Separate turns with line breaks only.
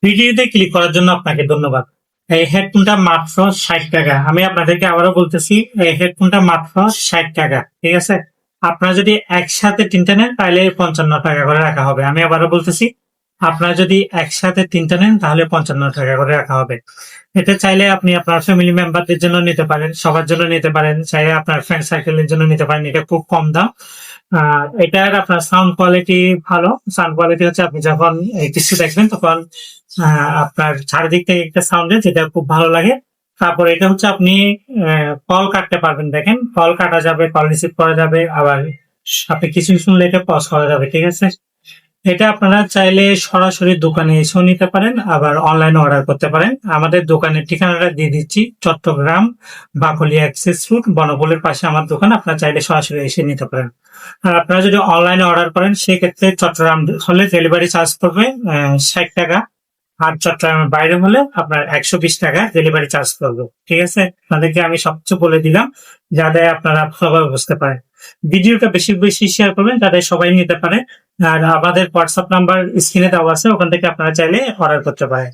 ভিডিওতে ক্লিক করার জন্য আপনাকে ধন্যবাদ। এই হেডফোনটা মাত্র 60 টাকা। আমি আপনাদেরকে আবারও বলতেছি, এই হেডফোনটা মাত্র 60 টাকা। ঠিক আছে, আপনারা যদি একসাথে তিনটা নেন তাহলে 55 টাকা করে রাখা হবে। আমি আবারও বলতেছি, আপনারা যদি একসাথে তিনটা নেন তাহলে 55 টাকা করে রাখা হবে। এটা চাইলে আপনি আপনার ফ্যামিলি মেম্বারদের জন্য নিতে পারেন, সবার জন্য নিতে পারেন, চাইলে আপনার ফ্রেন্ড সার্কেলের জন্য নিতে পারেন। এটা খুব কম দাম। এটার আপনার সাউন্ড কোয়ালিটি ভালো। সাউন্ড কোয়ালিটি হচ্ছে আপনি যখন কিছু দেখবেন তখন আপনার চারিদিক থেকে একটা সাউন্ড যেটা খুব ভালো লাগে। তারপর এটা হচ্ছে আপনি কল কাটতে পারবেন। দেখেন, কল কাটা যাবে, কল রিসিভ করা যাবে, আবার আপনি কিছু শুনলে এটা পজ করা যাবে। ঠিক আছে, এটা আপনারা চাইলে সরাসরি দোকানে এসেও নিতে পারেন, আবার অনলাইনে অর্ডার করতে পারেন। আমাদের দোকানের ঠিকানাটা দিয়ে দিচ্ছি, চট্টগ্রাম বাকলিয়া অ্যাক্সেস রোড, বনবলের পাশে আমার দোকান। আপনারা চাইলে সরাসরি এসে নিতে পারেন। আর আপনারা যদি অনলাইনে অর্ডার করেন সেক্ষেত্রে চট্টগ্রাম হলে ডেলিভারি চার্জ পড়বে 60 টাকা। আর চট্টগ্রামের বাইরে হলে আপনার 120 টাকা ডেলিভারি চার্জ পড়বে। ঠিক আছে, আপনাদেরকে আমি সবকিছু বলে দিলাম যাতে আপনারা ভালোভাবে বুঝতে পারেন। ভিডিওটা বেশি বেশি শেয়ার করবেন যাতে সবাই নিতে পারে। আর আমাদের হোয়াটসঅ্যাপ নাম্বার স্ক্রিনে দেওয়া আছে, ওখান থেকে আপনারা চাইলে অর্ডার করতে পারেন।